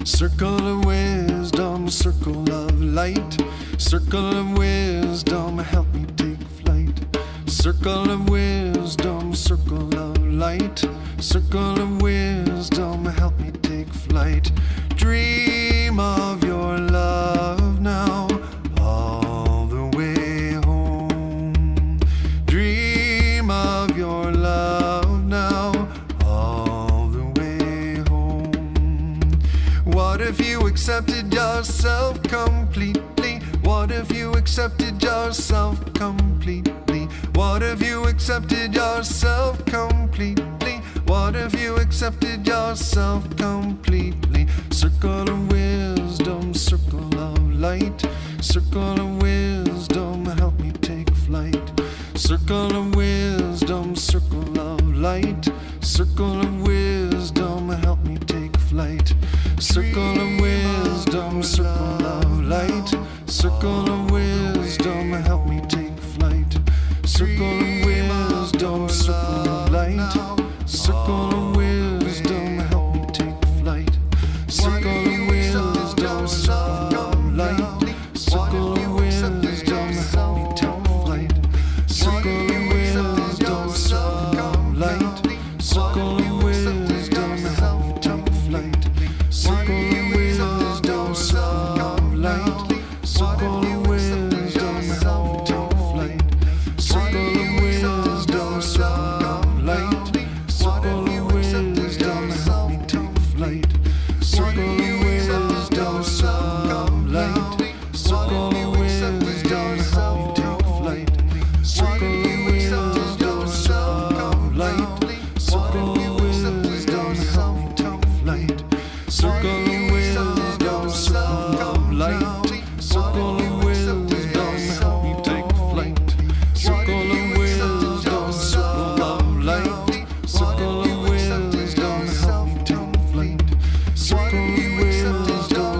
Circle of wisdom, circle of light. Circle of wisdom, help me take flight. Circle of wisdom, circle of light. Circle of wisdom, help me take flight. Dream of your love now, all the way home. Dream of your love now, all the way home. What if you accepted yourself completely? What if you accepted yourself completely? What if you accepted yourself completely? What if you accepted yourself completely? Circle of wisdom, circle of light. Circle of wisdom, help me take flight. Circle of wisdom, circle of light. Circle of wisdom, help me take flight. Circle of wisdom, circle of light. Circle of wisdom, help me take flight. Circle of wisdom, circle of light. Circle of wisdom, help me take flight. Circle of wisdom, circle of light. Circle of wisdom, help me take flight. Circle of wisdom, circle of light. Circle of wisdom, help me take flight. Circle of wisdom, circle of light. Circle of wisdom, help me take flight. Circle of wisdom, circle of light. Circle of wisdom, help me take flight. Circle of wisdom, circle of light. Circle of wisdom, help me take flight. Circle of wisdom, circle of light. Circle of wisdom, help me take flight. Circle of wisdom, circle of light. Circle of wisdom, help me take flight. Circle of wisdom, circle of light. Circle of wisdom,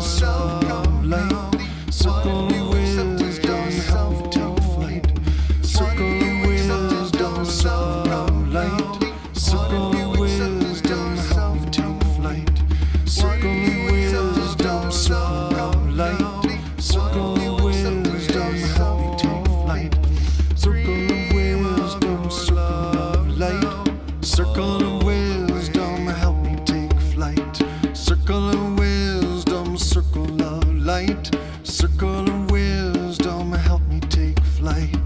help me take flight. Circle of wisdom, circle of light. Circle of wisdom, help me take flight. Circle of wisdom, circle of light. Circle of wisdom, help me take flight. Circle of wisdom, circle of light. Circle of wisdom, help me take flight. Circle of wisdom, circle of light. Circle of wisdom, help me take flight. Circle of wisdom, circle of light. Circle of wisdom, help me take flight.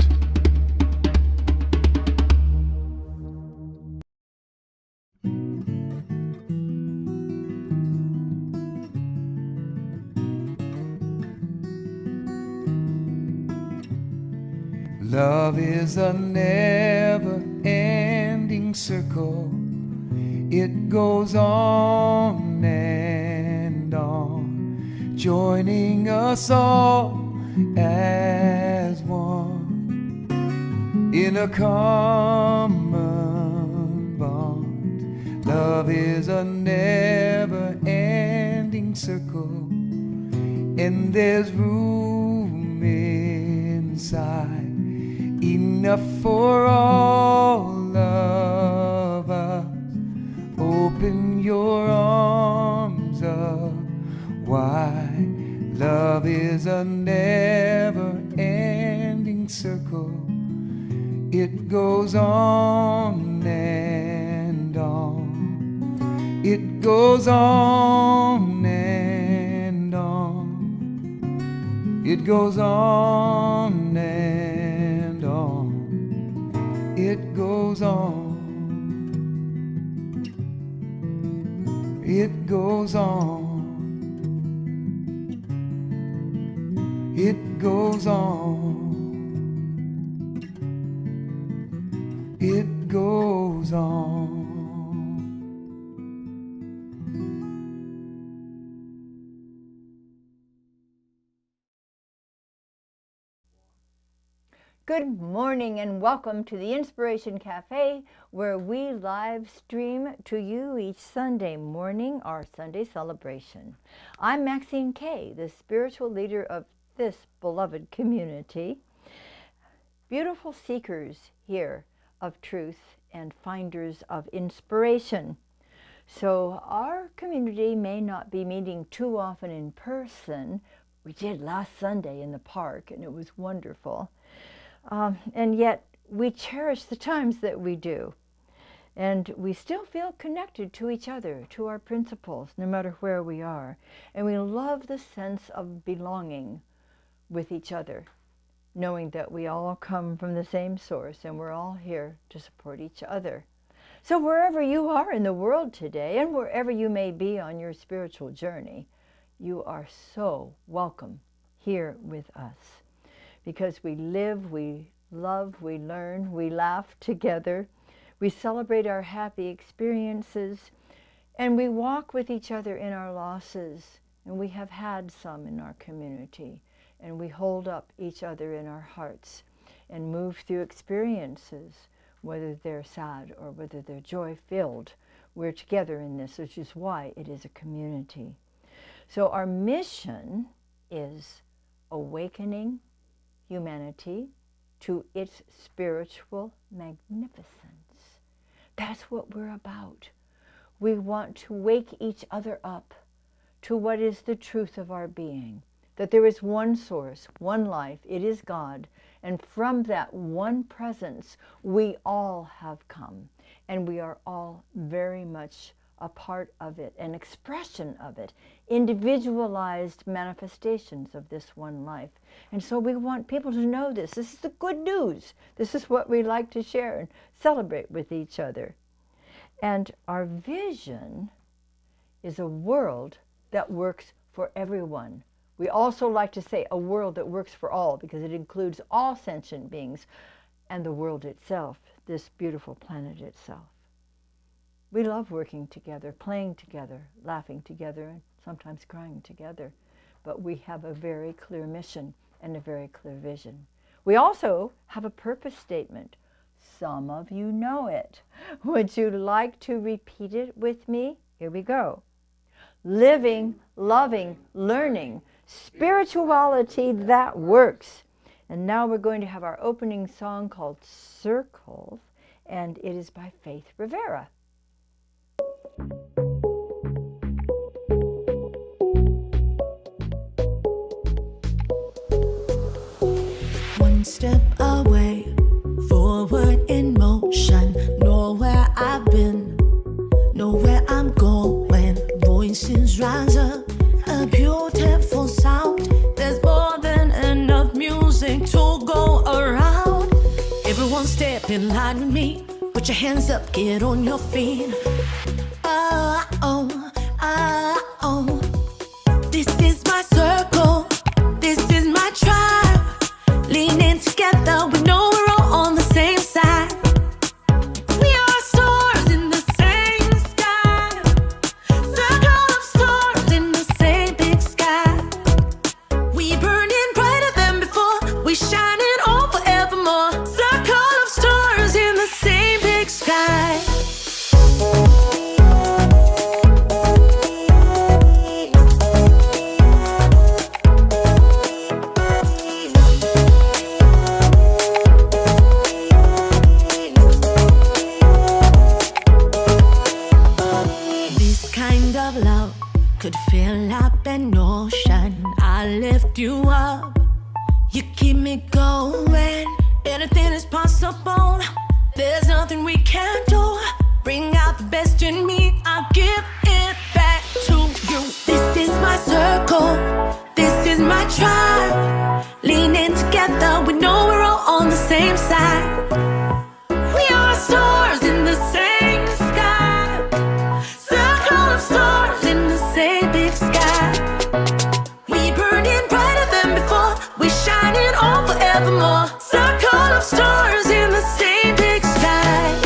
Love is a never-ending circle. It goes on and on, joining us all as one in a common bond. Love is a never-ending circle, and there's room inside enough for all of us. Open your arms up wide. Love is a never-ending circle. It goes on and on. It goes on and on. It goes on and on. It goes on. It goes on. It goes on. It goes on. Good morning and welcome to the Inspiration Cafe, where we live stream to you each Sunday morning our Sunday celebration. I'm Maxine Kaye, the spiritual leader of this beloved community. Beautiful seekers here of truth and finders of inspiration. So our community may not be meeting too often in person. We did last Sunday in the park, and it was wonderful. And yet we cherish the times that we do. And we still feel connected to each other, to our principles, no matter where we are. And we love the sense of belonging with each other, knowing that we all come from the same source and we're all here to support each other. So wherever you are in the world today, and wherever you may be on your spiritual journey, you are so welcome here with us. Because we live, we love, we learn, we laugh together, we celebrate our happy experiences, and we walk with each other in our losses, and we have had some in our community, and we hold up each other in our hearts and move through experiences, whether they're sad or whether they're joy-filled. We're together in this, which is why it is a community. So our mission is awakening humanity to its spiritual magnificence. That's what we're about. We want to wake each other up to what is the truth of our being, that there is one source, one life, it is God, and from that one presence we all have come, and we are all very much a part of it, an expression of it, individualized manifestations of this one life. And so we want people to know this. This is the good news. This is what we like to share and celebrate with each other. And our vision is a world that works for everyone. We also like to say a world that works for all, because it includes all sentient beings and the world itself, this beautiful planet itself. We love working together, playing together, laughing together, and sometimes crying together. But we have a very clear mission and a very clear vision. We also have a purpose statement. Some of you know it. Would you like to repeat it with me? Here we go. Living, loving, learning, spirituality that works. And now we're going to have our opening song called Circles, and it is by Faith Rivera. One step away, forward in motion. Know where I've been, know where I'm going. Voices rise up, a beautiful sound. There's more than enough music to go around. Everyone step in line with me. Put your hands up, get on your feet. Oh, oh, oh, oh. This is my circle, this is my tribe. Leaning together, we know we're all on the same side. We are stars in the same sky. Circle of stars in the same big sky. We burning brighter than before, we shining on forevermore. Circle of stars in the same big sky. This kind of love could fill up an ocean. I lift you up, you keep me going. Anything is possible, there's nothing we can't do. Bring out the best in me, I'll give it back to you. This is my circle, this is my tribe. Leaning together, we know we're all on the same side. We are stars in the same sky. Circle of stars in the same big sky. We burning brighter than before, we shining on forevermore. Circle of stars in the same big sky.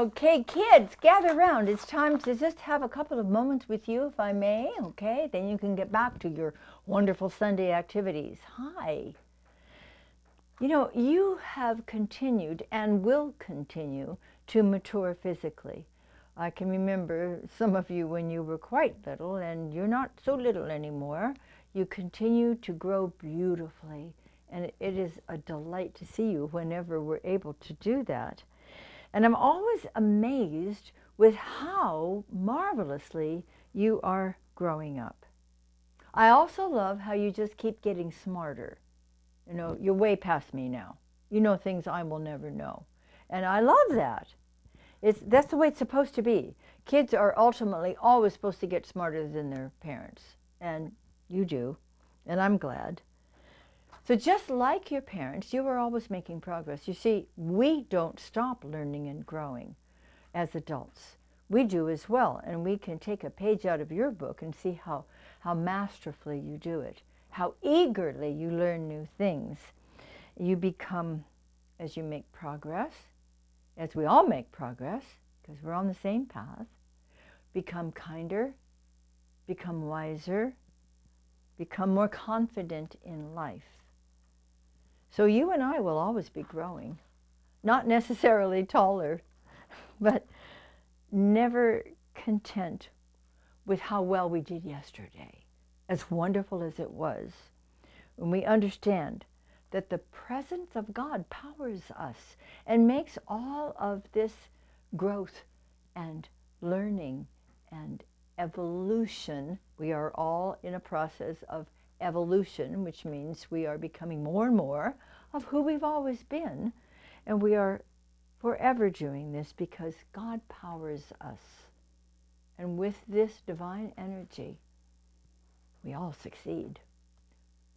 Okay, kids, gather around. It's time to just have a couple of moments with you, if I may, okay? Then you can get back to your wonderful Sunday activities. Hi. You know, you have continued and will continue to mature physically. I can remember some of you when you were quite little, and you're not so little anymore. You continue to grow beautifully, and it is a delight to see you whenever we're able to do that. And I'm always amazed with how marvelously you are growing up. I also love how you just keep getting smarter. You know, you're way past me now. You know things I will never know. And I love that. That's the way it's supposed to be. Kids are ultimately always supposed to get smarter than their parents. And you do. And I'm glad. So just like your parents, you are always making progress. You see, we don't stop learning and growing as adults. We do as well. And we can take a page out of your book and see how masterfully you do it, how eagerly you learn new things. You become, as you make progress, as we all make progress, because we're on the same path, become kinder, become wiser, become more confident in life. So you and I will always be growing, not necessarily taller, but never content with how well we did yesterday, as wonderful as it was. When we understand that the presence of God powers us and makes all of this growth and learning and evolution. We are all in a process of evolution, which means we are becoming more and more of who we've always been. And we are forever doing this because God powers us. And with this divine energy, we all succeed.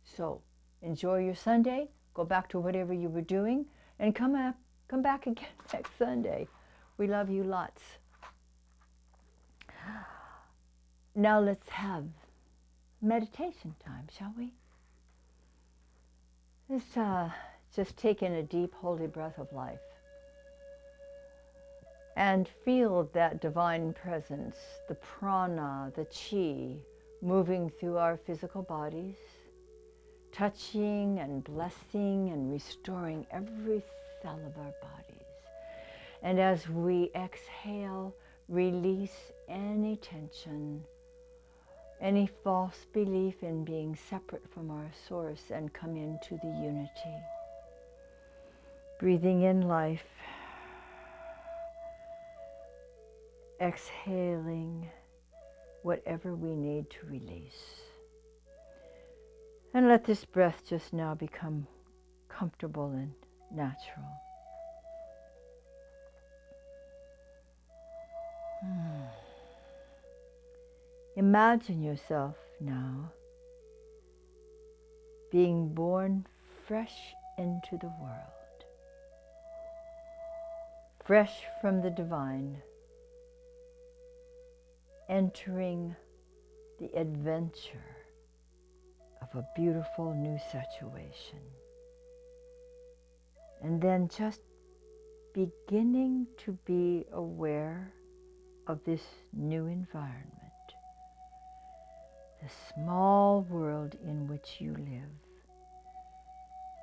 So enjoy your Sunday, go back to whatever you were doing, and come back again next Sunday. We love you lots. Now let's have meditation time, shall we? Let's just take in a deep, holy breath of life and feel that divine presence, the prana, the chi, moving through our physical bodies, touching and blessing and restoring every cell of our bodies. And as we exhale, release any tension, any false belief in being separate from our source, and come into the unity. Breathing in life, exhaling whatever we need to release. And let this breath just now become comfortable and natural. Imagine yourself now being born fresh into the world, fresh from the divine, entering the adventure of a beautiful new situation. And then just beginning to be aware of this new environment, the small world in which you live,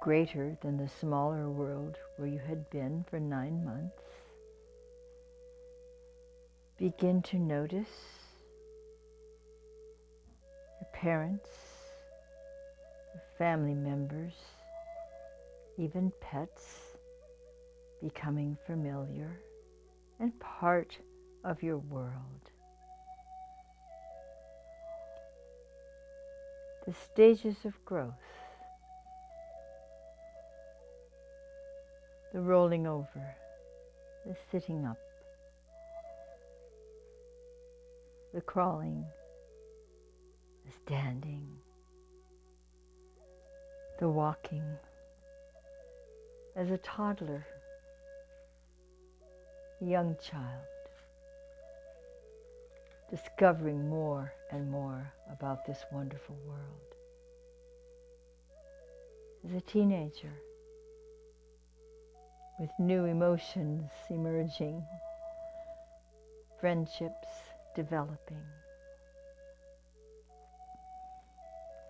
greater than the smaller world where you had been for 9 months. Begin to notice your parents, your family members, even pets becoming familiar and part of your world. The stages of growth, the rolling over, the sitting up, the crawling, the standing, the walking, as a toddler, a young child, discovering more and more about this wonderful world. As a teenager, with new emotions emerging, friendships developing.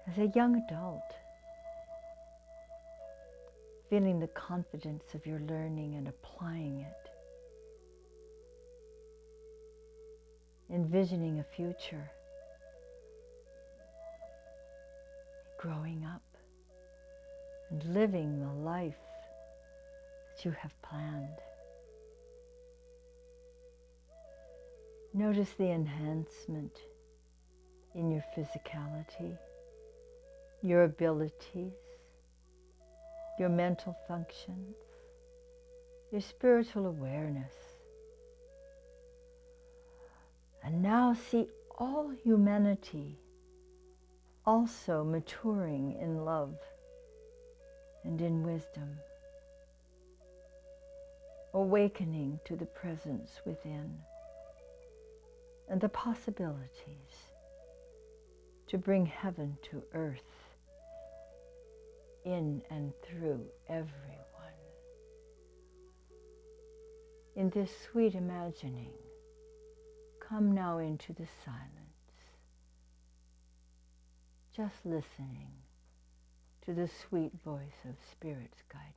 As a young adult, feeling the confidence of your learning and applying it, envisioning a future, growing up, and living the life that you have planned. Notice the enhancement in your physicality, your abilities, your mental functions, your spiritual awareness. And now see all humanity also maturing in love and in wisdom, awakening to the presence within and the possibilities to bring heaven to earth in and through everyone. In this sweet imagining, come now into the silence, just listening to the sweet voice of Spirit's guidance.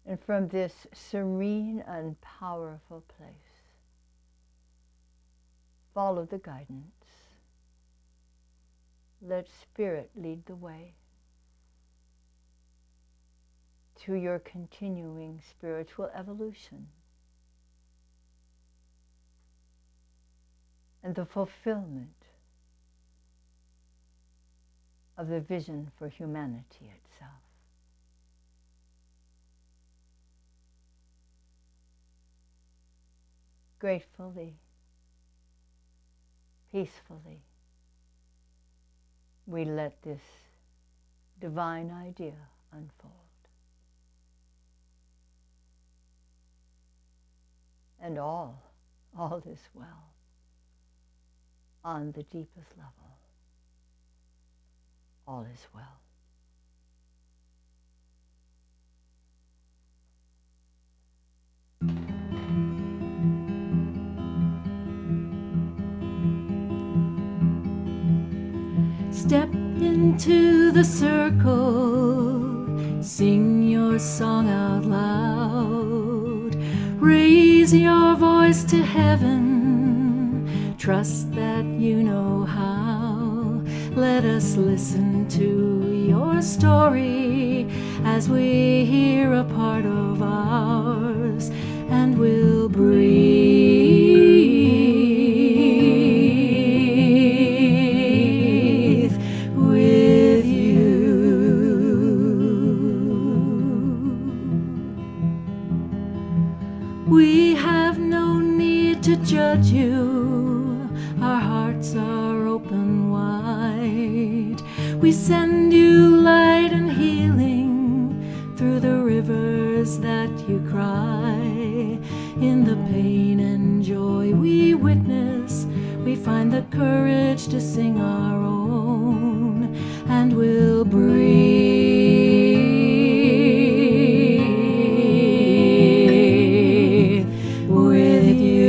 And from this serene and powerful place, follow the guidance. Let Spirit lead the way to your continuing spiritual evolution and the fulfillment of the vision for humanity itself. Gratefully, peacefully, we let this divine idea unfold. And all is well on the deepest level. All is well. Step into the circle, sing your song out loud, raise your voice to heaven, trust that you know how. Let us listen to your story as we hear a part of ours, and we'll breathe with you. We have no need to judge you, our hearts are open wide. We send you light and healing through the rivers that you cry. In the pain and joy we witness, we find the courage to sing our own, and we'll breathe with you.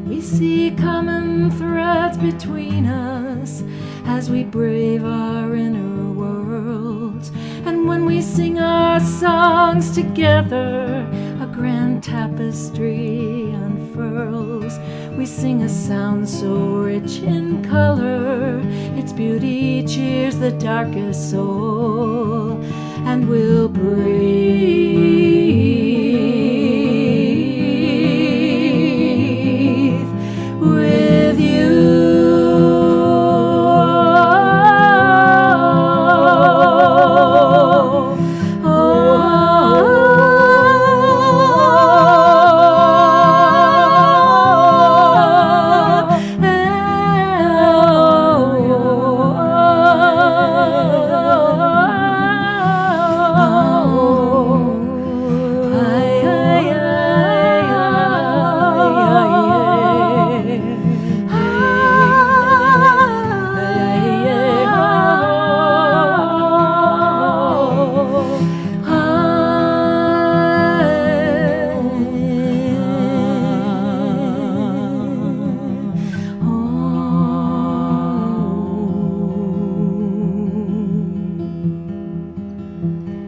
We see common threads between us as we brave our inner worlds. And when we sing our songs together, a grand tapestry unfurls. We sing a sound so rich in color, its beauty cheers the darkest soul, and we'll breathe with you.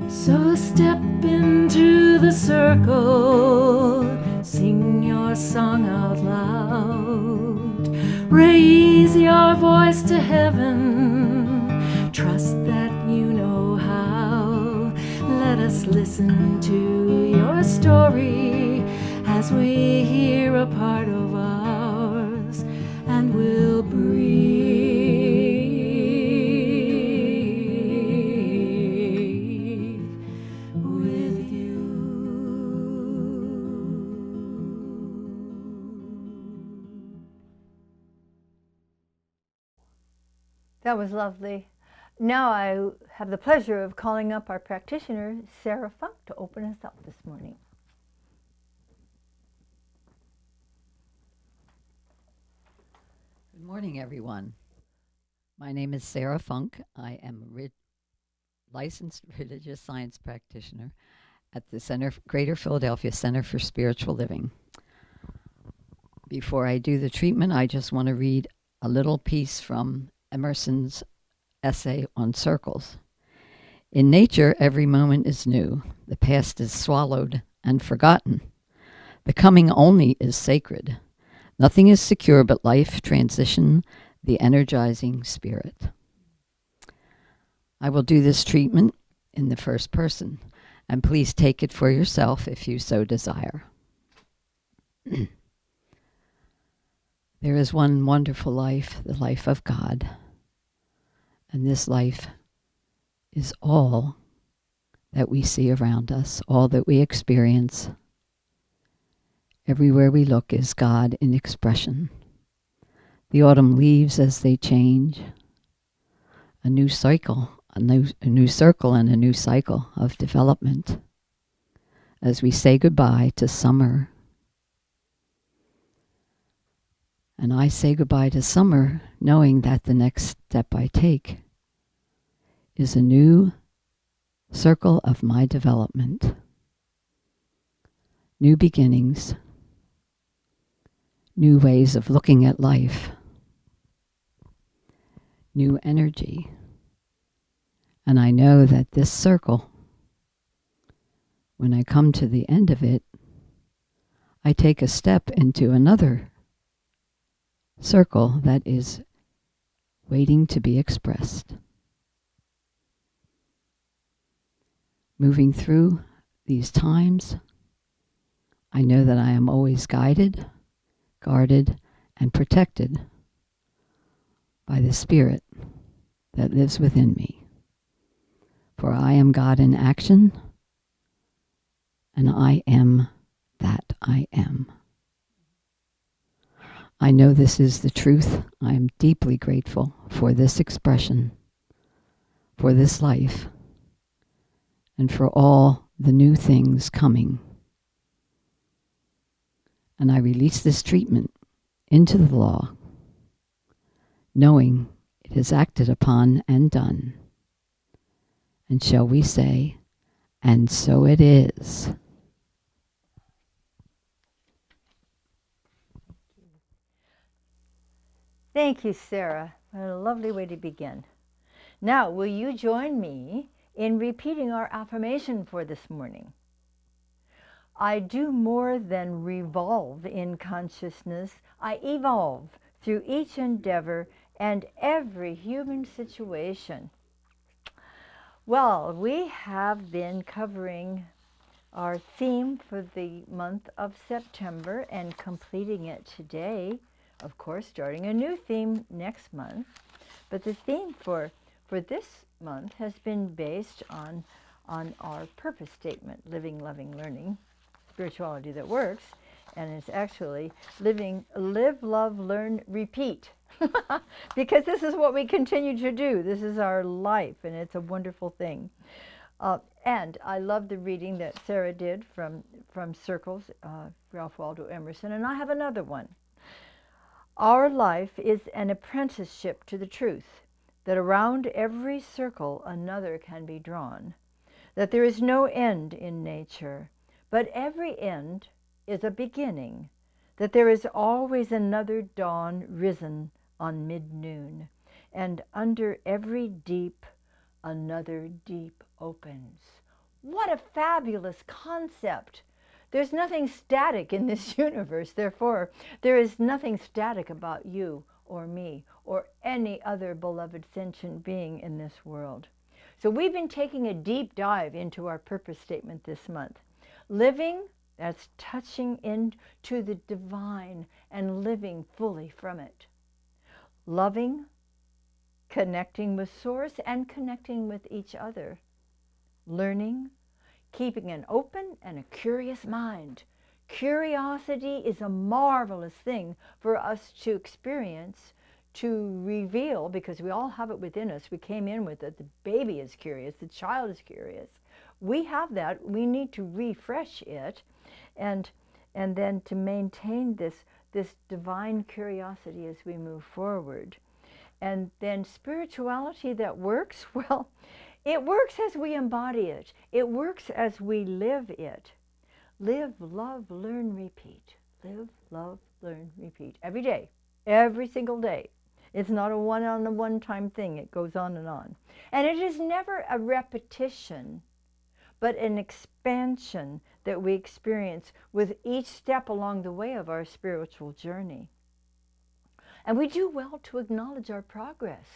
So step into the circle, sing your song out loud, raise your voice to heaven, trust that you know how. Let us listen to your story as we hear a part of ours, and we'll breathe with you. That was lovely. Now I have the pleasure of calling up our practitioner, Sarah Funk, to open us up this morning. Good morning, everyone. My name is Sarah Funk. I am a licensed religious science practitioner at the Greater Philadelphia Center for Spiritual Living. Before I do the treatment, I just want to read a little piece from Emerson's essay on circles. In nature, every moment is new. The past is swallowed and forgotten. The coming only is sacred. Nothing is secure but life, transition, the energizing spirit. I will do this treatment in the first person, and please take it for yourself if you so desire. There is one wonderful life, the life of God, and this life is all that we see around us, all that we experience. Everywhere we look is God in expression. The autumn leaves as they change, a new cycle, a new circle and a new cycle of development as we say goodbye to summer. And I say goodbye to summer knowing that the next step I take is a new circle of my development, new beginnings, new ways of looking at life, new energy. And I know that this circle, when I come to the end of it, I take a step into another circle that is waiting to be expressed. Moving through these times, I know that I am always guided, guarded, and protected by the Spirit that lives within me. For I am God in action, and I am that I am. I know this is the truth. I am deeply grateful for this expression, for this life, and for all the new things coming. And I release this treatment into the law, knowing it is acted upon and done. And shall we say, and so it is. Thank you, Sarah. What a lovely way to begin. Now, will you join me in repeating our affirmation for this morning? I do more than revolve in consciousness. I evolve through each endeavor and every human situation. Well, we have been covering our theme for the month of September and completing it today. Of course, starting a new theme next month. But the theme for this month has been based on our purpose statement, living, loving, learning, spirituality that works. And it's actually live, love, learn, repeat. Because this is what we continue to do. This is our life, and it's a wonderful thing. And I love the reading that Sarah did from Circles, Ralph Waldo Emerson, and I have another one. Our life is an apprenticeship to the truth, that around every circle another can be drawn, that there is no end in nature, but every end is a beginning, that there is always another dawn risen on mid-noon, and under every deep another deep opens. What a fabulous concept! There's nothing static in this universe, therefore there is nothing static about you or me or any other beloved sentient being in this world. So we've been taking a deep dive into our purpose statement this month. Living, that's touching into the divine and living fully from it. Loving, connecting with Source and connecting with each other. Learning, keeping an open and a curious mind. Curiosity is a marvelous thing for us to experience, to reveal, because we all have it within us. We came in with it. The baby is curious. The child is curious. We have that. We need to refresh it, and then to maintain this divine curiosity as we move forward. And then spirituality that works, well, it works as we embody it. It works as we live it. Live, love, learn, repeat. Live, love, learn, repeat. Every day, every single day. It's not a one-time thing. It goes on. And it is never a repetition, but an expansion that we experience with each step along the way of our spiritual journey. And we do well to acknowledge our progress.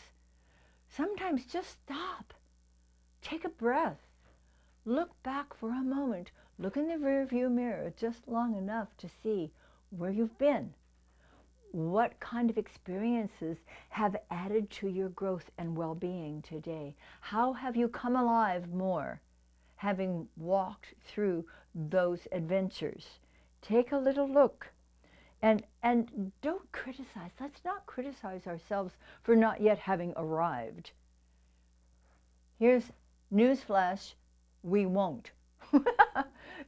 Sometimes just stop. Take a breath. Look back for a moment. Look in the rearview mirror just long enough to see where you've been. What kind of experiences have added to your growth and well-being today? How have you come alive more, having walked through those adventures? Take a little look. And don't criticize. Let's not criticize ourselves for not yet having arrived. Here's newsflash, we won't.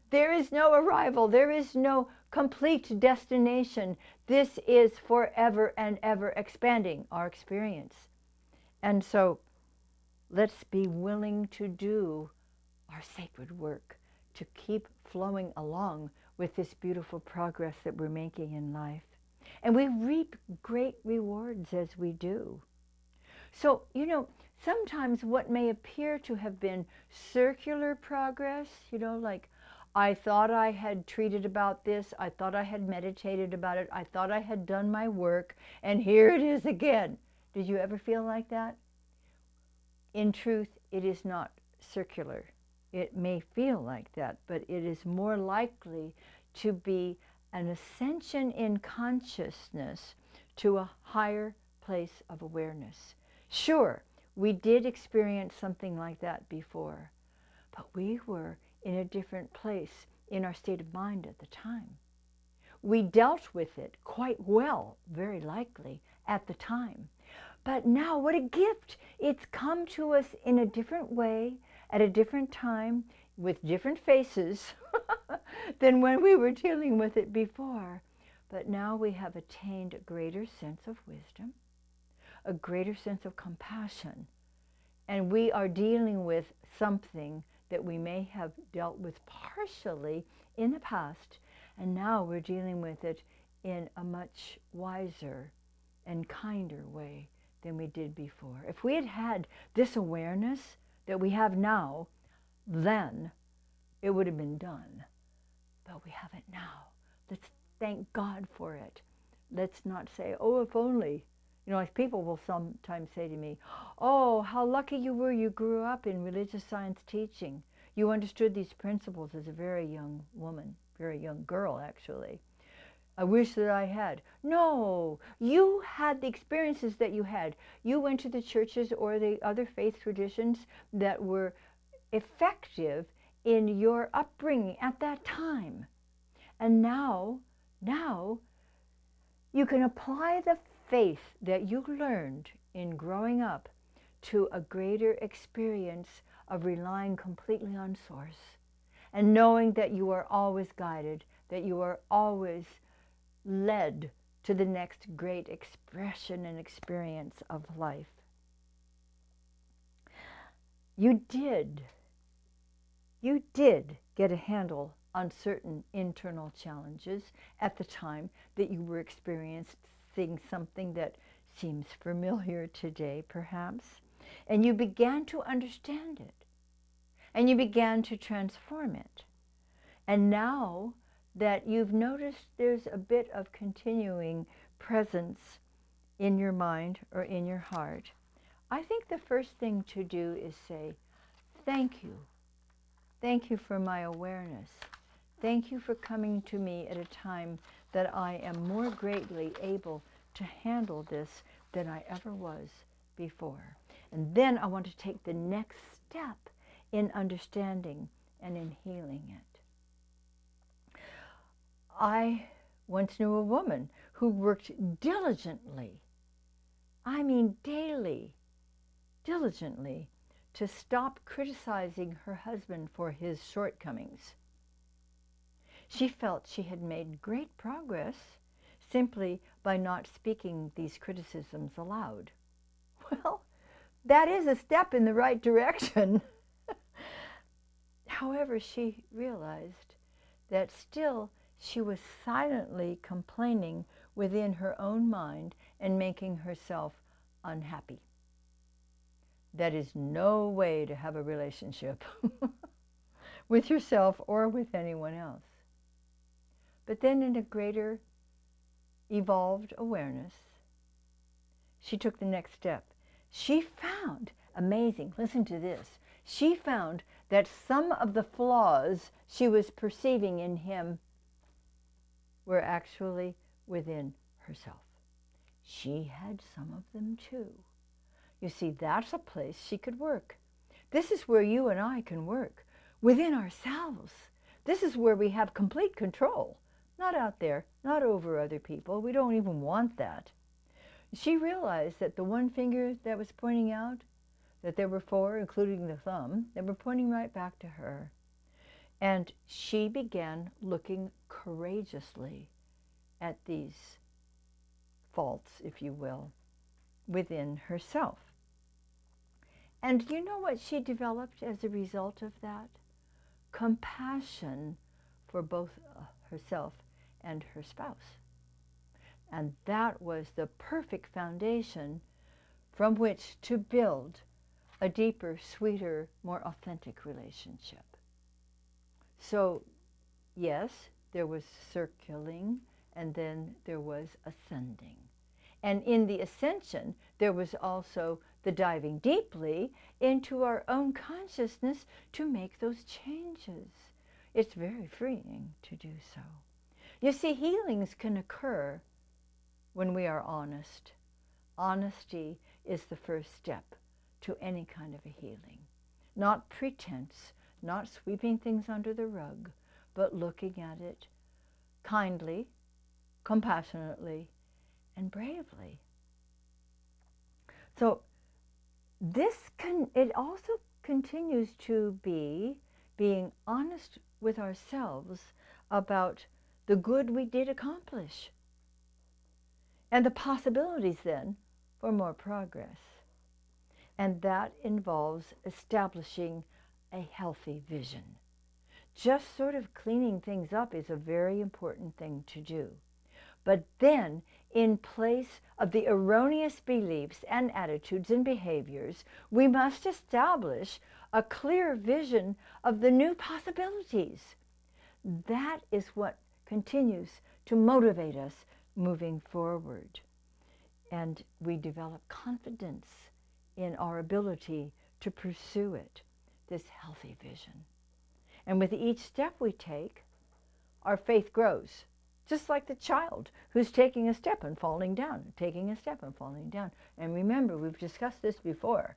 There is no arrival. There is no complete destination. This is forever and ever expanding our experience. And so let's be willing to do our sacred work, to keep flowing along with this beautiful progress that we're making in life. And we reap great rewards as we do. So, sometimes what may appear to have been circular progress, like I thought I had treated about this, I thought I had meditated about it, I thought I had done my work, and here it is again. Did you ever feel like that? In truth, it is not circular. It may feel like that, but it is more likely to be an ascension in consciousness to a higher place of awareness. Sure, we did experience something like that before, but we were in a different place in our state of mind at the time. We dealt with it quite well, very likely, at the time. But now, what a gift! It's come to us in a different way, at a different time, with different faces than when we were dealing with it before. But now we have attained a greater sense of wisdom, a greater sense of compassion, and we are dealing with something that we may have dealt with partially in the past, and now we're dealing with it in a much wiser and kinder way than we did before. If we had had this awareness that we have now, then it would have been done. but we have it now. Let's thank God for it. Let's not say, oh, if only. You know, like people will sometimes say to me, oh, how lucky you were you grew up in religious science teaching. You understood these principles as a very young woman, very young girl, actually. I wish that I had. No, you had the experiences that you had. You went to the churches or the other faith traditions that were effective in your upbringing at that time. And now you can apply the faith that you learned in growing up to a greater experience of relying completely on Source and knowing that you are always guided, that you are always led to the next great expression and experience of life. You did get a handle on certain internal challenges at the time that you were experiencing something that seems familiar today, perhaps, and you began to understand it, and you began to transform it. And now that you've noticed there's a bit of continuing presence in your mind or in your heart, I think the first thing to do is say, thank you. Thank you for my awareness. Thank you for coming to me at a time that I am more greatly able to handle this than I ever was before. And then I want to take the next step in understanding and in healing it. I once knew a woman who worked diligently, I mean daily, diligently, to stop criticizing her husband for his shortcomings. She felt she had made great progress simply by not speaking these criticisms aloud. Well, that is a step in the right direction. However, she realized that still she was silently complaining within her own mind and making herself unhappy. That is no way to have a relationship with yourself or with anyone else. But then in a greater evolved awareness, she took the next step. She found, amazing, listen to this, she found that some of the flaws she was perceiving in him were actually within herself. She had some of them too. You see, that's a place she could work. This is where you and I can work, within ourselves. This is where we have complete control. Not out there, not over other people. We don't even want that. She realized that the one finger that was pointing out, that there were four, including the thumb, that were pointing right back to her. And she began looking courageously at these faults, if you will, within herself. And you know what she developed as a result of that? Compassion for both herself and her spouse. And that was the perfect foundation from which to build a deeper, sweeter, more authentic relationship. So, yes, there was circling, and then there was ascending. And in the ascension, there was also the diving deeply into our own consciousness to make those changes. It's very freeing to do so. You see, healings can occur when we are honest. Honesty is the first step to any kind of a healing. Not pretense, not sweeping things under the rug, but looking at it kindly, compassionately, and bravely. So it also continues to be being honest with ourselves about the good we did accomplish and the possibilities then for more progress. And that involves establishing a healthy vision. Just sort of cleaning things up is a very important thing to do. But then, in place of the erroneous beliefs and attitudes and behaviors, we must establish a clear vision of the new possibilities. That is what continues to motivate us moving forward. And we develop confidence in our ability to pursue it, this healthy vision. And with each step we take, our faith grows, just like the child who's taking a step and falling down, taking a step and falling down. And remember, we've discussed this before,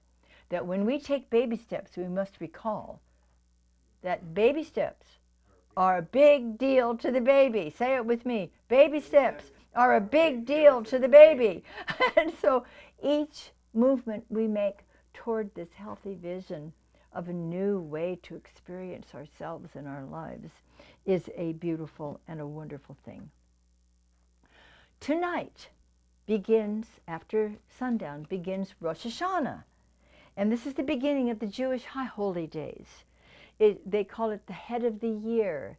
that when we take baby steps, we must recall that baby steps are a big deal to the baby. Say it with me. Baby steps are a big deal to the baby. And so each movement we make toward this healthy vision of a new way to experience ourselves and our lives is a beautiful and a wonderful thing. Tonight begins, after sundown, begins Rosh Hashanah. And this is the beginning of the Jewish High Holy Days. They call it the head of the year.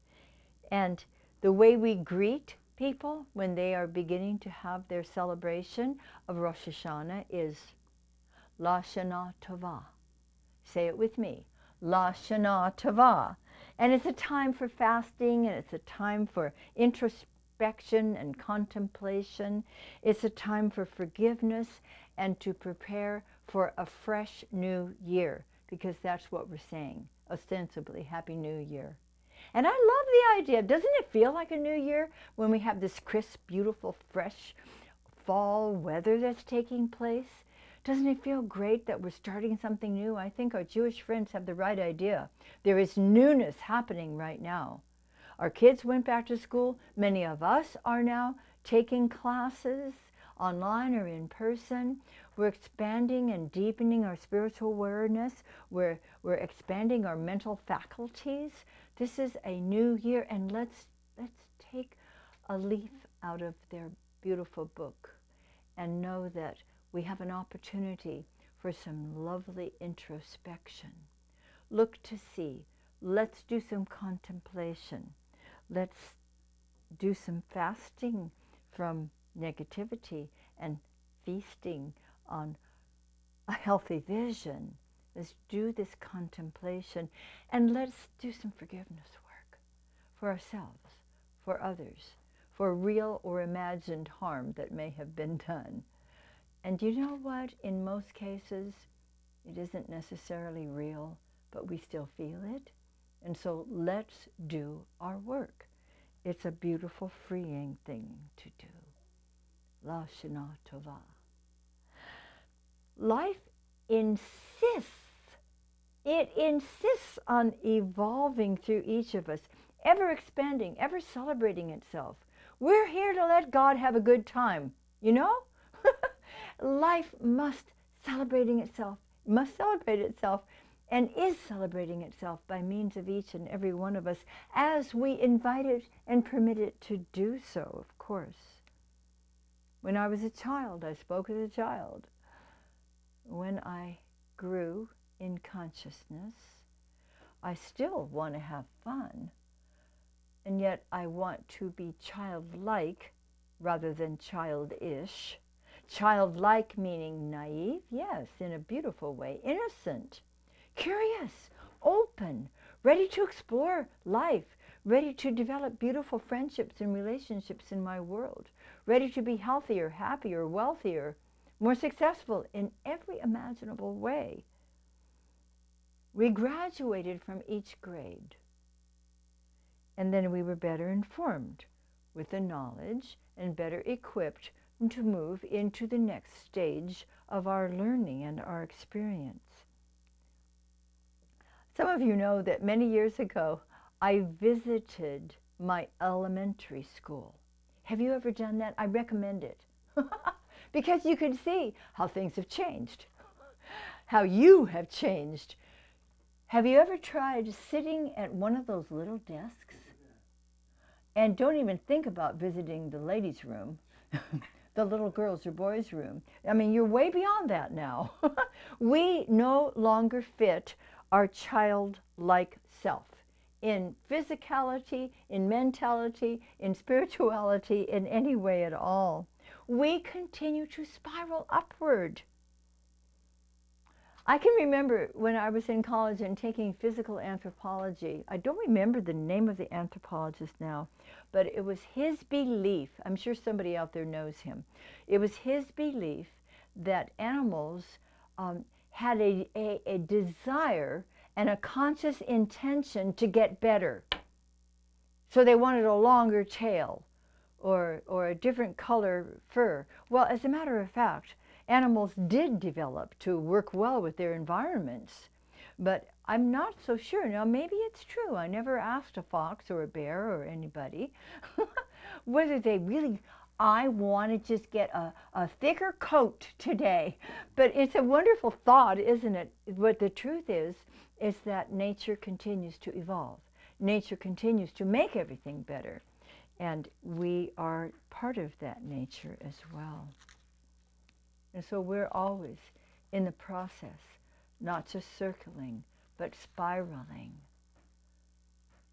And the way we greet people when they are beginning to have their celebration of Rosh Hashanah is La Shana Tova. Say it with me. La Shana Tova. And it's a time for fasting, and it's a time for introspection and contemplation. It's a time for forgiveness and to prepare for a fresh new year, because that's what we're saying, ostensibly, Happy New Year. And I love the idea. Doesn't it feel like a new year when we have this crisp, beautiful, fresh fall weather that's taking place? Doesn't it feel great that we're starting something new? I think our Jewish friends have the right idea. There is newness happening right now. Our kids went back to school. Many of us are now taking classes online or in person. We're expanding and deepening our spiritual awareness. We're expanding our mental faculties. This is a new year, and let's take a leaf out of their beautiful book and know that we have an opportunity for some lovely introspection. Look to see. Let's do some contemplation. Let's do some fasting from negativity and feasting on a healthy vision. Let's do this contemplation, and let's do some forgiveness work for ourselves, for others, for real or imagined harm that may have been done. And you know what? In most cases, it isn't necessarily real, but we still feel it. And so let's do our work. It's a beautiful, freeing thing to do. La Shana Tova. Life insists. It insists on evolving through each of us, ever expanding, ever celebrating itself. We're here to let God have a good time, you know? Life must celebrate itself, and is celebrating itself by means of each and every one of us as we invite it and permit it to do so, of course. When I was a child, I spoke as a child. When I grew in consciousness, I still want to have fun, and yet I want to be childlike rather than childish. Childlike meaning naive, yes, in a beautiful way, innocent, curious, open, ready to explore life, ready to develop beautiful friendships and relationships in my world, ready to be healthier, happier, wealthier, more successful in every imaginable way. We graduated from each grade, and then we were better informed with the knowledge and better equipped to move into the next stage of our learning and our experience. Some of you know that many years ago, I visited my elementary school. Have you ever done that? I recommend it. Because you can see how things have changed, how you have changed. Have you ever tried sitting at one of those little desks? And don't even think about visiting the ladies' room, the little girls or boys' room. I mean, you're way beyond that now. We no longer fit our childlike self in physicality, in mentality, in spirituality, in any way at all. We continue to spiral upward. I can remember when I was in college and taking physical anthropology. I don't remember the name of the anthropologist now, but it was his belief. I'm sure somebody out there knows him. It was his belief that animals had a desire and a conscious intention to get better. So they wanted a longer tail or a different color fur. Well, as a matter of fact, animals did develop to work well with their environments. But I'm not so sure. Now, maybe it's true. I never asked a fox or a bear or anybody whether they really, I want to just get a thicker coat today. But it's a wonderful thought, isn't it? What the truth is that nature continues to evolve. Nature continues to make everything better. And we are part of that nature as well. And so we're always in the process, not just circling, but spiraling.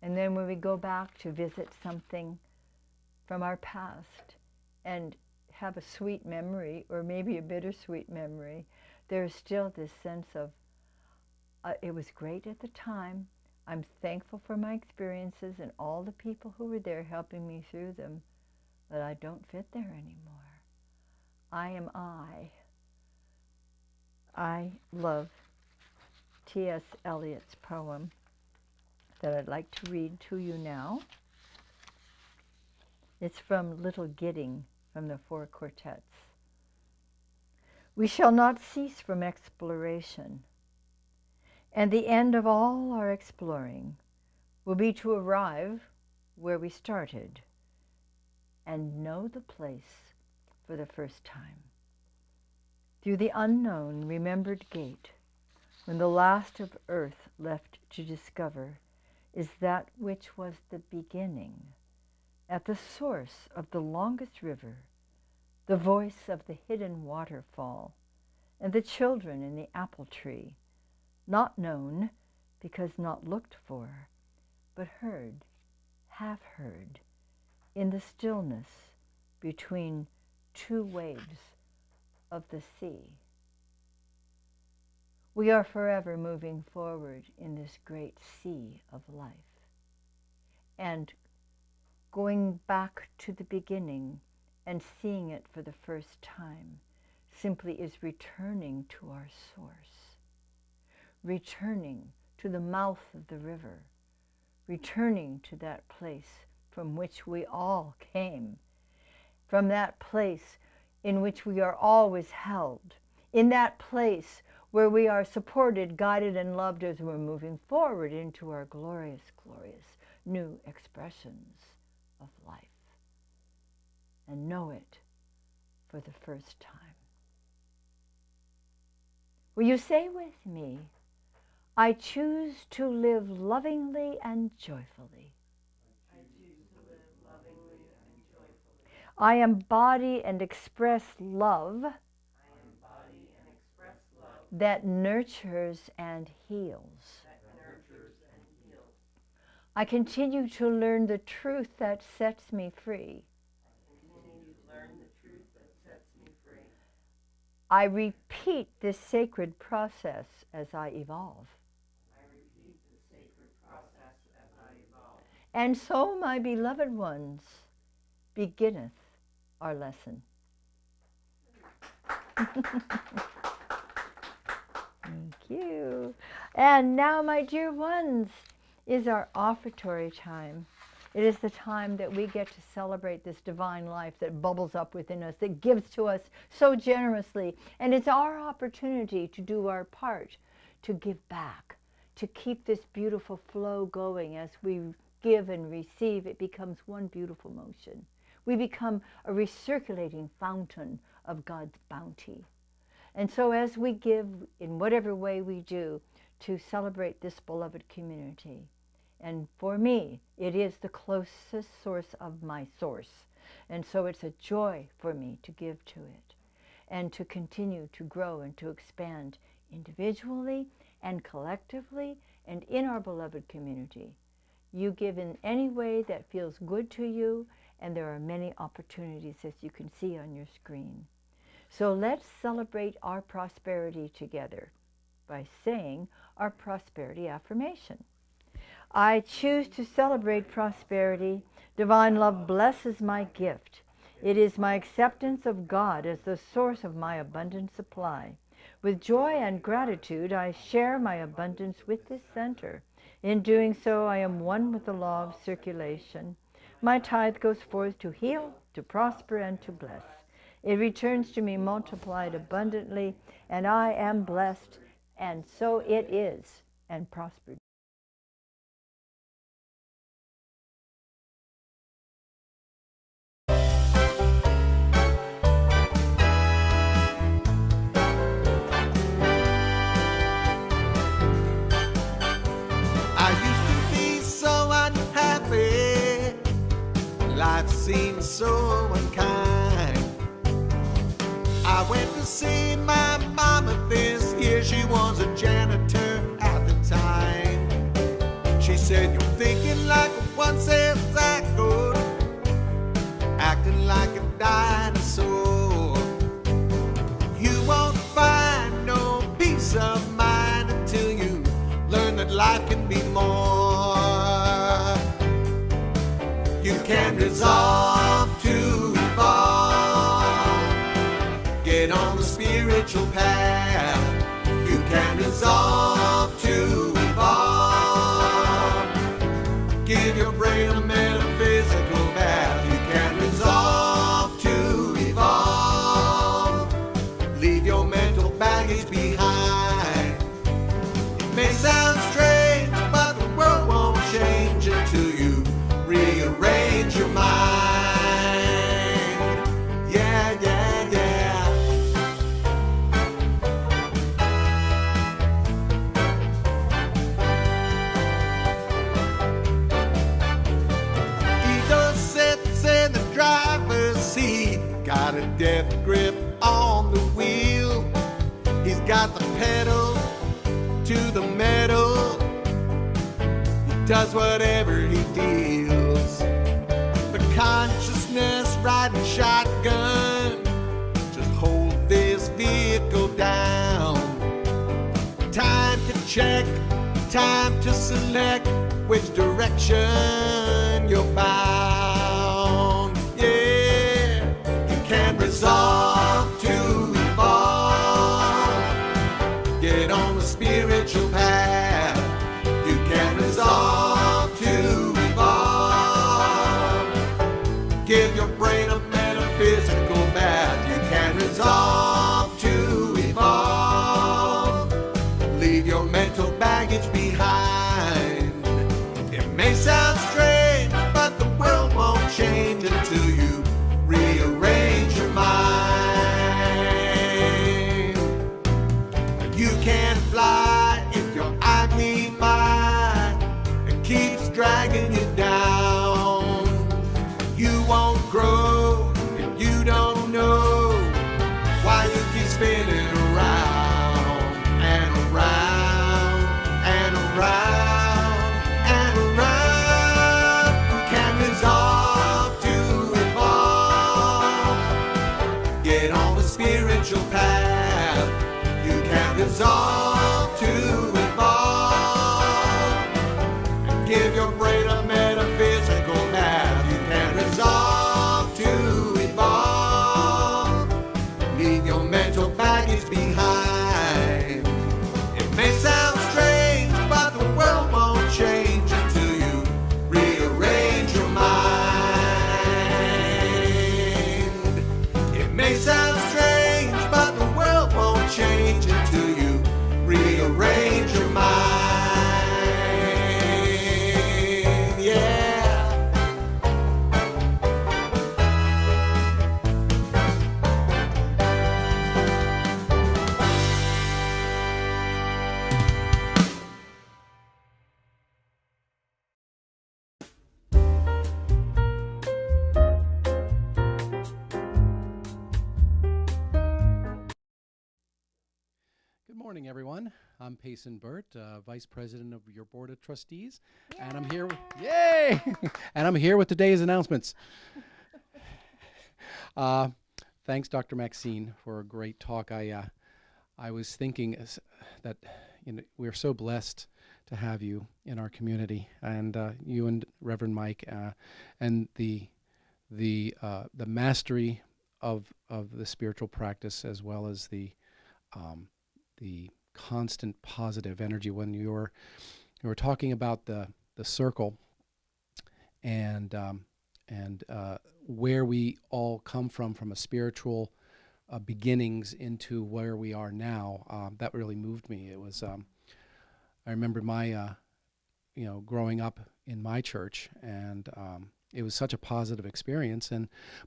And then when we go back to visit something from our past and have a sweet memory, or maybe a bittersweet memory, there's still this sense of, it was great at the time. I'm thankful for my experiences and all the people who were there helping me through them, but I don't fit there anymore. I am I. I love T.S. Eliot's poem that I'd like to read to you now. It's from Little Gidding, from the Four Quartets. We shall not cease from exploration, and the end of all our exploring will be to arrive where we started and know the place for the first time. Through the unknown, remembered gate, when the last of earth left to discover is that which was the beginning, at the source of the longest river, the voice of the hidden waterfall, and the children in the apple tree, not known because not looked for, but heard, half heard, in the stillness between two waves of the sea. We are forever moving forward in this great sea of life. And going back to the beginning and seeing it for the first time simply is returning to our source, returning to the mouth of the river, returning to that place from which we all came, from that place in which we are always held, in that place where we are supported, guided, and loved as we're moving forward into our glorious, glorious new expressions of life. And know it for the first time. Will you say with me, I choose to live lovingly and joyfully. I embody and express love that nurtures and heals. I continue to learn the truth that sets me free. I repeat this sacred process as I evolve. And so, my beloved ones, beginneth our lesson. Thank you. And now, my dear ones, is our offertory time. It is the time that we get to celebrate this divine life that bubbles up within us, that gives to us so generously. And it's our opportunity to do our part, to give back, to keep this beautiful flow going. As we give and receive, it becomes one beautiful motion. We become a recirculating fountain of God's bounty. And so as we give in whatever way we do to celebrate this beloved community, and for me, it is the closest source of my source. And so it's a joy for me to give to it and to continue to grow and to expand individually and collectively and in our beloved community. You give in any way that feels good to you, and there are many opportunities, as you can see on your screen. So let's celebrate our prosperity together. by saying our prosperity affirmation. I choose to celebrate prosperity. Divine love blesses my gift. It is my acceptance of God as the source of my abundant supply. With joy and gratitude, I share my abundance with this center. In doing so, I am one with the law of circulation. My tithe goes forth to heal, to prosper, and to bless. It returns to me multiplied abundantly, and I am blessed, and so it is, and prospered. I used to be so unhappy. Life seemed so unkind. I went to see my mama this year. She was a janitor at the time. She said, "You're thinking like a one-cent cycle, acting like a dinosaur. You won't find no peace of mind until you learn that life can be more. You can resolve to evolve, get on the spiritual path. You can resolve to evolve, give your brain a metaphysical bath. You can resolve to evolve, leave your mental baggage behind. It may sound strange, but the world won't change until you rearrange your mind. Yeah, yeah, yeah. Ego sits in the driver's seat, got a death grip on the wheel. He's got the pedal to the metal. He does whatever he feels. The consciousness riding shotgun, just hold this vehicle down. Time to check, time to select which direction you're bound. Yeah, you can resolve to evolve, get on the spiritual path. You can resolve to evolve, give your brain a metaphysical bath. You can resolve to evolve, leave your mental baggage behind. It may sound strange, but the world won't change until you rearrange your mind. You can fly if your ugly mind it keeps dragging you down. You won't grow if you don't know why you keep spinning around and around and around and around. You can resolve to evolve, get on the spiritual path. You can resolve to evolve, and give your brain a metaphysical bath. You can resolve to evolve, leave your mental baggage behind. It may sound strange, but the world won't change until you rearrange your mind. It may sound strange, but the world won't change until you rearrange your mind. Yeah. Good morning, everyone. I'm Payson Burt, Vice President of your Board of Trustees, and I'm here. Yay! And I'm here with today's announcements. Thanks, Dr. Maxine, for a great talk. I I was thinking that we're so blessed to have you in our community, and you and Reverend Mike, and the mastery of the spiritual practice, as well as the constant positive energy. When you were talking about the circle and where we all come from a spiritual beginnings into where we are now, that really moved me. It was I remember my growing up in my church, and it was such a positive experience,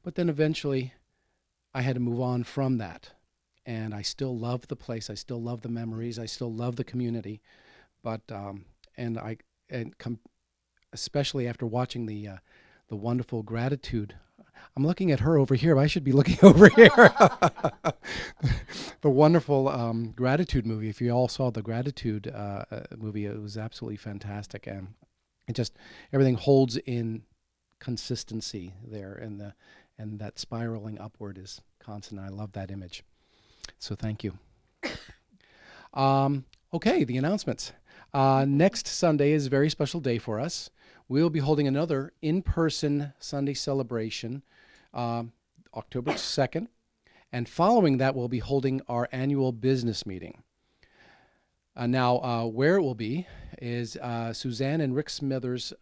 but then eventually I had to move on from that. And I still love the place. I still love the memories. I still love the community. But especially after watching the wonderful gratitude. I'm looking at her over here, but I should be looking over here. The wonderful gratitude movie. If you all saw the gratitude movie, it was absolutely fantastic, and it just everything holds in consistency there, and that spiraling upward is constant. I love that image. So thank you. Okay, the announcements. Next Sunday is a very special day for us. We'll be holding another in-person Sunday celebration, October 2nd. And following that, we'll be holding our annual business meeting. Now, where it will be is Suzanne and Rick Smithers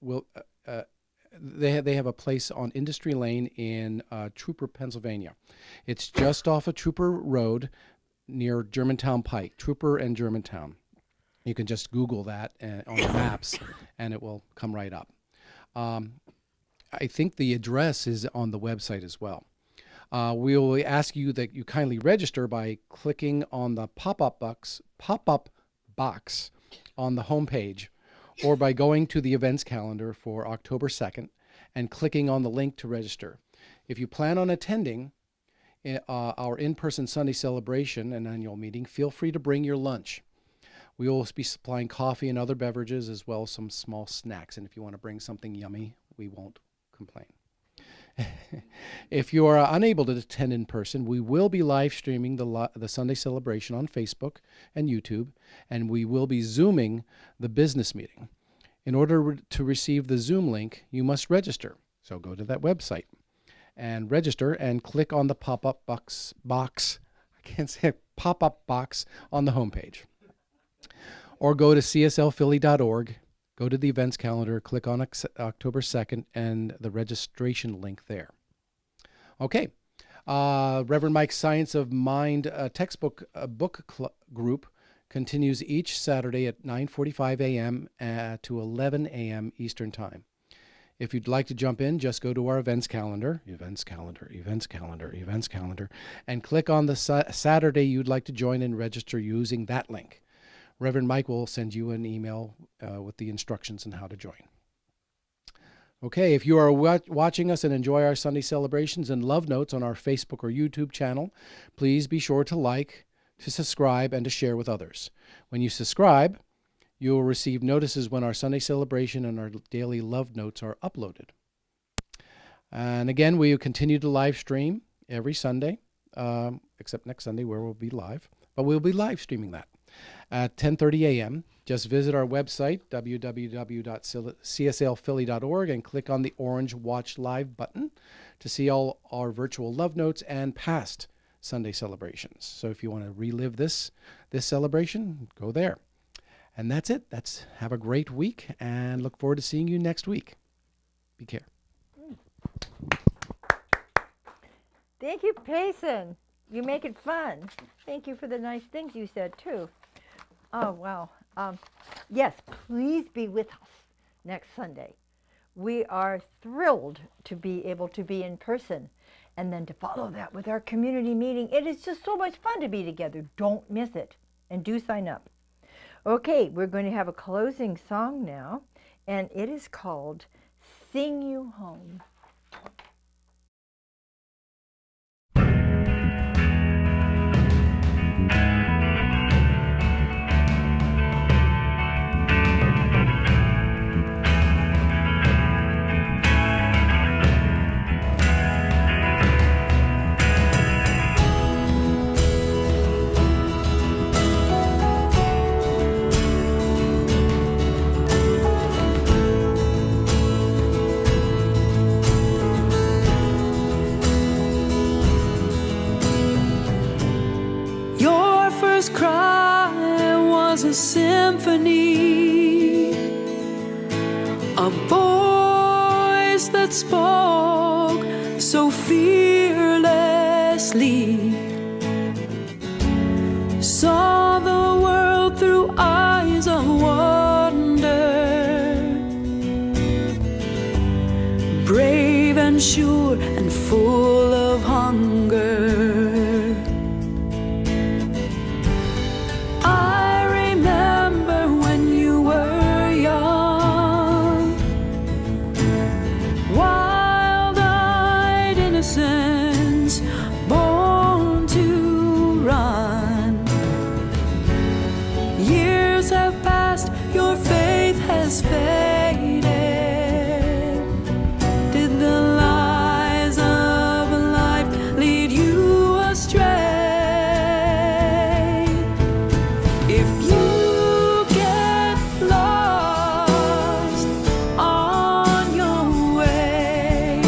will... They have a place on Industry Lane in Trooper, Pennsylvania. It's just off of Trooper Road near Germantown Pike, Trooper and Germantown. You can just Google that on the maps, and it will come right up. I think the address is on the website as well. We will ask you that you kindly register by clicking on the pop-up box on the homepage, or by going to the events calendar for October 2nd and clicking on the link to register. If you plan on attending our in-person Sunday celebration and annual meeting, feel free to bring your lunch. We will be supplying coffee and other beverages, as well as some small snacks. And if you want to bring something yummy, we won't complain. If you are unable to attend in person, we will be live streaming the Sunday celebration on Facebook and YouTube, and we will be Zooming the business meeting. In order to receive the Zoom link, you must register. So go to that website and register and click on the pop-up box. I can't say it, pop-up box on the homepage. Or go to cslphilly.org. Go to the events calendar, click on October 2nd, and the registration link there. Okay. Reverend Mike's Science of Mind textbook book group continues each Saturday at 9:45 a.m. To 11 a.m. Eastern Time. If you'd like to jump in, just go to our events calendar, and click on the Saturday you'd like to join and register using that link. Reverend Mike will send you an email with the instructions on how to join. Okay, if you are watching us and enjoy our Sunday celebrations and love notes on our Facebook or YouTube channel, please be sure to like, to subscribe, and to share with others. When you subscribe, you will receive notices when our Sunday celebration and our daily love notes are uploaded. And again, we will continue to live stream every Sunday, except next Sunday where we'll be live, but we'll be live streaming that at 10:30 a.m. Just visit our website, www.cslphilly.org, and click on the orange Watch Live button to see all our virtual love notes and past Sunday celebrations. So if you want to relive this celebration, go there. And that's it. Have a great week, and look forward to seeing you next week. Be care. Thank you, Payson. You make it fun. Thank you for the nice things you said, too. Oh, wow. Yes, please be with us next Sunday. We are thrilled to be able to be in person and then to follow that with our community meeting. It is just so much fun to be together. Don't miss it, and do sign up. Okay, we're going to have a closing song now, and it is called Sing You Home. symphony, a voice that spoke so fearlessly, saw the world through eyes of wonder, brave and sure and full of hunger. I remember when you were young, wild-eyed innocence, born to run. Years have passed, your faith has faded. Did the lies of life lead you astray? If you get lost on your way,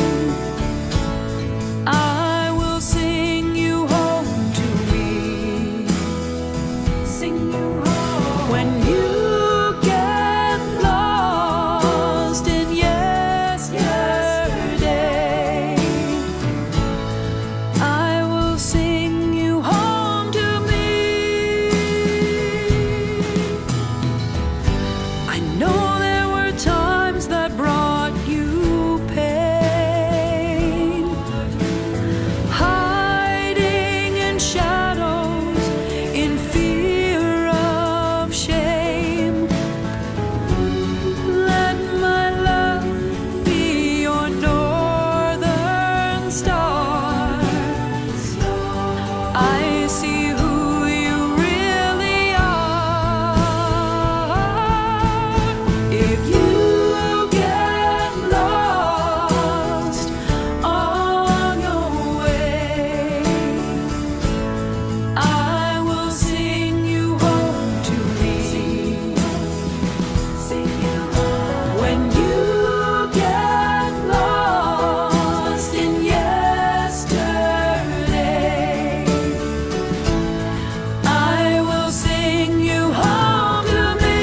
I will sing you home to me. Sing you home. When you get lost in yesterday, I will sing you home to me. I know there were times that brought you pain, hiding in shadows in fear of shame. Let my love be your northern star. I see who you really are. If you get lost on your way, I will sing you home to me. Sing you home. When you get lost in yesterday, I will sing you home to me.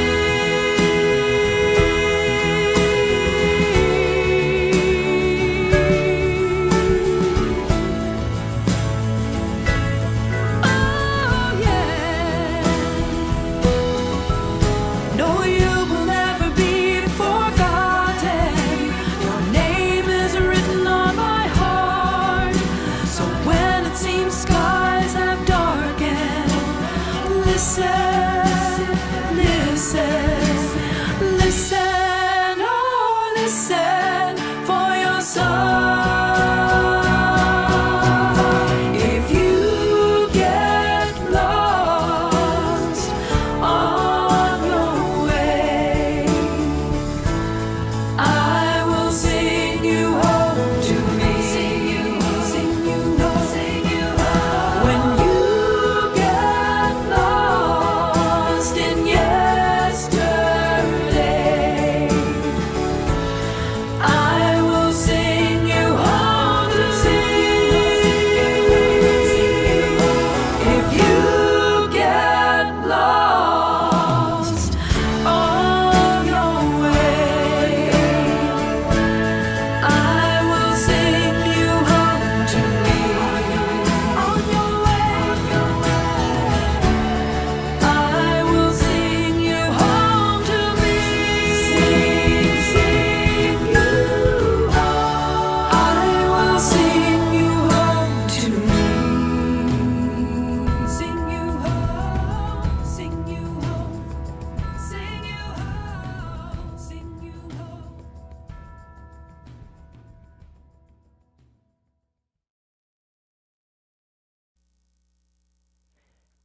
Oh yeah. No, you will never be forgotten. Your name is written on my heart. So when it seems skies have darkened, listen, listen, listen, oh, listen for your song. If you get lost on your way, I will sing you home to me. Sing you home, sing you home, sing you home. When you get lost in yesterday, I will sing you home to me. If you get lost on your way, I will sing you home to me. On your way, I will sing you home to me. Sing you home. I will sing you home to me. Sing you home, sing you home, sing you home, sing you home.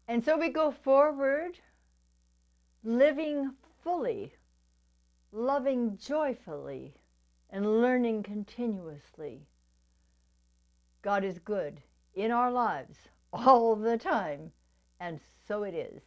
And so we go forward, living fully, loving joyfully, and learning continuously. God is good in our lives all the time, and so it is.